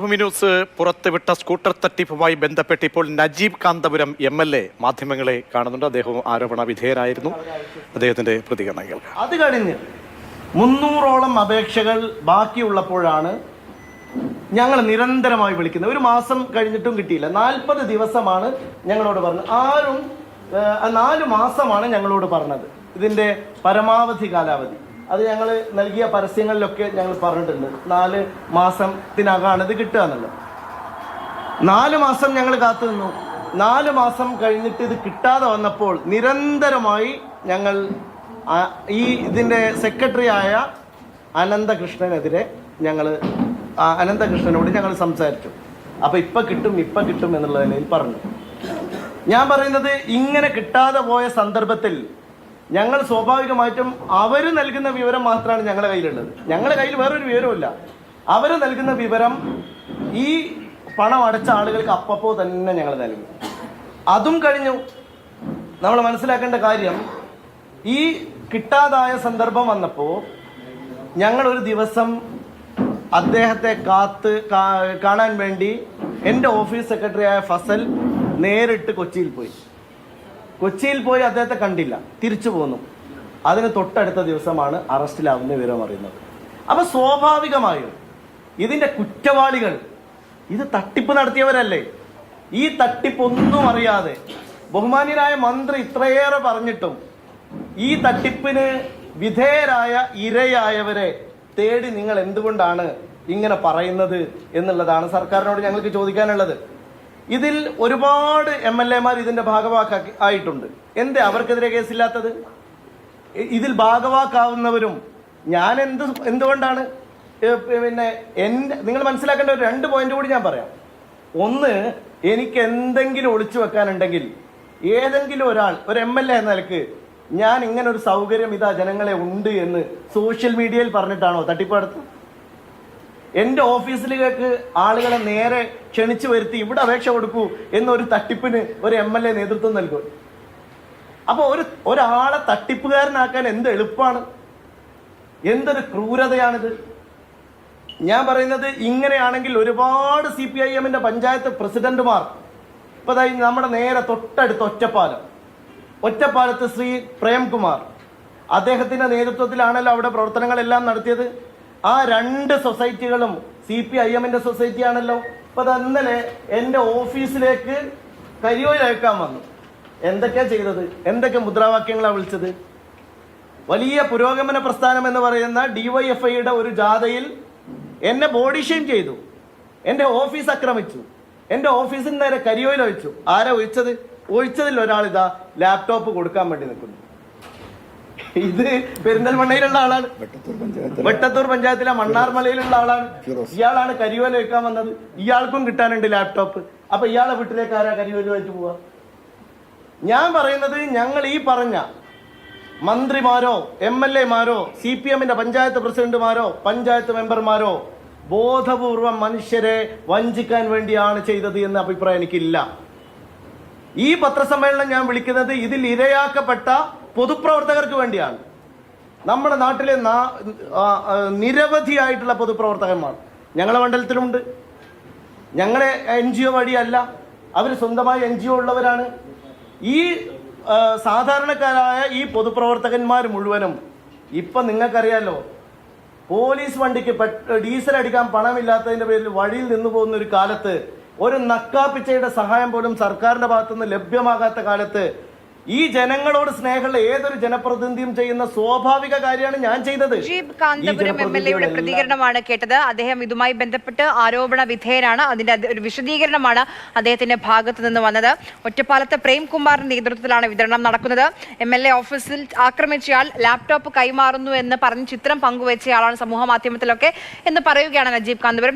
ഭൂമി ന്യൂസ് പുറത്തുവിട്ട സ്കൂട്ടർ തട്ടിപ്പുമായി ബന്ധപ്പെട്ട് ഇപ്പോൾ നജീബ് കാന്തപുരം MLA മാധ്യമങ്ങളെ കാണുന്നുണ്ട്. അദ്ദേഹം ആരോപണ വിധേയനായിരുന്നു. അദ്ദേഹത്തിന്റെ പ്രതികരണം കേൾക്കാം. അത് കഴിഞ്ഞ് 300ഓളം അപേക്ഷകൾ ബാക്കിയുള്ളപ്പോഴാണ് ഞങ്ങൾ നിരന്തരമായി വിളിക്കുന്നത്. ഒരു മാസം കഴിഞ്ഞിട്ടും കിട്ടിയില്ല. 40 ദിവസമാണ് ഞങ്ങളോട് പറഞ്ഞത്. 4 മാസമാണ് ഞങ്ങളോട് പറഞ്ഞത് ഇതിന്റെ പരമാവധി കാലാവധി. അത് ഞങ്ങൾ നൽകിയ പരസ്യങ്ങളിലൊക്കെ ഞങ്ങൾ പറഞ്ഞിട്ടുണ്ട്. 4 മാസത്തിനകമാണ് ഇത് കിട്ടുക എന്നുള്ളത്. 4 മാസം ഞങ്ങൾ കാത്തു നിന്നു. 4 മാസം കഴിഞ്ഞിട്ട് ഇത് കിട്ടാതെ വന്നപ്പോൾ നിരന്തരമായി ഞങ്ങൾ ഇതിന്റെ സെക്രട്ടറി ആയ അനന്തകൃഷ്ണനെതിരെ അനന്തകൃഷ്ണനോട് ഞങ്ങൾ സംസാരിച്ചു. അപ്പൊ ഇപ്പൊ കിട്ടും എന്നുള്ള നിലയിൽ പറഞ്ഞു. ഞാൻ പറയുന്നത് ഇങ്ങനെ കിട്ടാതെ പോയ സന്ദർഭത്തിൽ ഞങ്ങൾ സ്വാഭാവികമായിട്ടും അവർ നൽകുന്ന വിവരം മാത്രമാണ് ഞങ്ങളുടെ കയ്യിലുള്ളത്. ഞങ്ങളുടെ കയ്യിൽ വേറൊരു വിവരമില്ല. അവർ നൽകുന്ന വിവരം ഈ പണം അടച്ച ആളുകൾക്ക് അപ്പപ്പോ തന്നെ ഞങ്ങൾ നൽകി. അതും കഴിഞ്ഞു. നമ്മൾ മനസ്സിലാക്കേണ്ട കാര്യം, ഈ കിട്ടാതായ സന്ദർഭം വന്നപ്പോൾ ഞങ്ങൾ ഒരു ദിവസം അദ്ദേഹത്തെ കാണാൻ വേണ്ടി എൻ്റെ ഓഫീസ് സെക്രട്ടറിയായ ഫസൽ നേരിട്ട് കൊച്ചിയിൽ പോയി അദ്ദേഹത്തെ കണ്ടില്ല, തിരിച്ചു പോന്നു. അതിന് തൊട്ടടുത്ത ദിവസമാണ് അറസ്റ്റിലാവുന്ന വിവരം അറിയുന്നത്. അപ്പൊ സ്വാഭാവികമായും ഇതിന്റെ കുറ്റവാളികൾ ഇത് തട്ടിപ്പ് നടത്തിയവരല്ലേ. ഈ തട്ടിപ്പൊന്നും അറിയാതെ ബഹുമാന്യനായ മന്ത്രി ഇത്രയേറെ പറഞ്ഞിട്ടും ഈ തട്ടിപ്പിന് വിധേയരായ ഇരയായവരെ തേടി നിങ്ങൾ എന്തുകൊണ്ടാണ് ഇങ്ങനെ പറയുന്നത് എന്നുള്ളതാണ് സർക്കാരിനോട് ഞങ്ങൾക്ക് ചോദിക്കാനുള്ളത്. ഇതിൽ ഒരുപാട് MLA-മാർ ഇതിന്റെ ഭാഗവാക്കായിട്ടുണ്ട്. എന്തേ അവർക്കെതിരെ കേസില്ലാത്തത്? ഇതിൽ ഭാഗവാക്കാവുന്നവരും ഞാൻ എന്തുകൊണ്ടാണ് നിങ്ങൾ മനസ്സിലാക്കേണ്ട ഒരു 2 പോയിന്റ് കൂടി ഞാൻ പറയാം. ഒന്ന്, എനിക്ക് എന്തെങ്കിലും ഒളിച്ചു വെക്കാനുണ്ടെങ്കിൽ ഏതെങ്കിലും ഒരാൾ ഒരു MLA എന്ന നിലക്ക് ഞാൻ ഇങ്ങനെ ഒരു സൗകര്യം ഇതാ ജനങ്ങളെ ഉണ്ട് എന്ന് സോഷ്യൽ മീഡിയയിൽ പറഞ്ഞിട്ടാണോ തട്ടിപ്പ് നടത്തുന്നത്? എൻ്റെ ഓഫീസിലേക്ക് ആളുകളെ നേരെ ക്ഷണിച്ചു വരുത്തി ഇവിടെ അപേക്ഷ കൊടുക്കൂ എന്നൊരു തട്ടിപ്പിന് ഒരു MLA നേതൃത്വം നൽകും. അപ്പൊ ഒരാളെ തട്ടിപ്പുകാരനാക്കാൻ എന്ത് എളുപ്പമാണ്, എന്തൊരു ക്രൂരതയാണിത്. ഞാൻ പറയുന്നത് ഇങ്ങനെയാണെങ്കിൽ ഒരുപാട് CPIM-ന്റെ പഞ്ചായത്ത് പ്രസിഡന്റുമാർ ഇപ്പൊ നമ്മുടെ നേരെ തൊട്ടടുത്ത് ഒറ്റപ്പാലത്ത് ശ്രീ പ്രേംകുമാർ, അദ്ദേഹത്തിന്റെ നേതൃത്വത്തിലാണല്ലോ അവിടെ പ്രവർത്തനങ്ങളെല്ലാം നടത്തിയത്. ആ 2 സൊസൈറ്റികളും CPIM-ന്റെ സൊസൈറ്റി ആണല്ലോ. അപ്പൊ അത് ഇന്നലെ എന്റെ ഓഫീസിലേക്ക് കരിയോയിൽ അയക്കാൻ വന്നു. എന്തൊക്കെയാ ചെയ്തത്? എന്തൊക്കെ മുദ്രാവാക്യങ്ങളാണ് വിളിച്ചത്? വലിയ പുരോഗമന പ്രസ്ഥാനം എന്ന് പറയുന്ന DYFI-യുടെ ഒരു ജാഥയിൽ എന്നെ ബോഡി ഷെയിം ചെയ്തു, എന്റെ ഓഫീസ് ആക്രമിച്ചു, എന്റെ ഓഫീസിന് നേരെ കരിയോയിൽ ഒഴിച്ചു. ആരാ ഒഴിച്ചതിൽ ഒരാൾ ഇതാ ലാപ്ടോപ്പ് കൊടുക്കാൻ വേണ്ടി നിൽക്കുന്നു. ഇത് പെരിന്തൽമണ്ണയിലുള്ള ആളാണ്, വെട്ടത്തൂർ പഞ്ചായത്തിലെ മണ്ണാർമലയിലുള്ള ആളാണ്. ഇയാളാണ് കരിയോല വെക്കാൻ വന്നത്. ഇയാൾക്കും കിട്ടാനുണ്ട് ലാപ്ടോപ്പ്. അപ്പൊ ഇയാളെ വീട്ടിലേക്ക് ആരാ കരിയോല വെച്ച് പോവാ? ഞാൻ പറയുന്നത്, ഞങ്ങൾ ഈ പറഞ്ഞ മന്ത്രിമാരോ MLA-മാരോ CPM-ന്റെ പഞ്ചായത്ത് പ്രസിഡന്റുമാരോ പഞ്ചായത്ത് മെമ്പർമാരോ ബോധപൂർവം മനുഷ്യരെ വഞ്ചിക്കാൻ വേണ്ടിയാണ് ചെയ്തത് എന്ന അഭിപ്രായം എനിക്കില്ല. ഈ പത്രസമ്മേളനം ഞാൻ വിളിക്കുന്നത് ഇതിൽ ഇരയാക്കപ്പെട്ട പൊതുപ്രവർത്തകർക്ക് വേണ്ടിയാണ്. നമ്മുടെ നാട്ടിലെ നിരവധിയായിട്ടുള്ള പൊതുപ്രവർത്തകന്മാർ ഞങ്ങളെ മണ്ഡലത്തിലുണ്ട്. ഞങ്ങളെ NGO വഴിയല്ല, അവർ സ്വന്തമായി NGO ഉള്ളവരാണ്. ഈ സാധാരണക്കാരായ ഈ പൊതുപ്രവർത്തകന്മാർ മുഴുവനും ഇപ്പൊ നിങ്ങൾക്കറിയാലോ, പോലീസ് വണ്ടിക്ക് ഡീസൽ അടിക്കാൻ പണമില്ലാത്തതിന്റെ പേരിൽ വഴിയിൽ നിന്നു പോകുന്ന ഒരു കാലത്ത്, ഒരു നക്കാപ്പിച്ചയുടെ സഹായം പോലും സർക്കാരിന്റെ ഭാഗത്തുനിന്ന് ലഭ്യമാകാത്ത കാലത്ത് ഈ ജനങ്ങളോട് സ്നേഹമുള്ള ഏതൊരു ജനപ്രതിനിധിയും ചെയ്യുന്ന സ്വാഭാവിക കാര്യമാണ് ഞാൻ ചെയ്തത്. നജീബ് കാന്തപുരം MLA-യുടെ പ്രതികരണമാണ് കേട്ടത്. അദ്ദേഹം ഇതുമായി ബന്ധപ്പെട്ട് ആരോപണ വിധേയനാണ്. അതിന്റെ ഒരു വിശദീകരണമാണ് അദ്ദേഹത്തിന്റെ ഭാഗത്തു നിന്ന് വന്നത്. ഒറ്റപ്പാലത്ത് പ്രേംകുമാറിന്റെ നേതൃത്വത്തിലാണ് വിതരണം നടക്കുന്നത്. MLA ഓഫീസിൽ ആക്രമിച്ചയാൾ ലാപ്ടോപ്പ് കൈമാറുന്നു എന്ന് പറഞ്ഞ് ചിത്രം പങ്കുവെച്ചയാളാണ് സമൂഹ മാധ്യമത്തിലൊക്കെ എന്ന് പറയുകയാണ് നജീബ് കാന്തപുരം.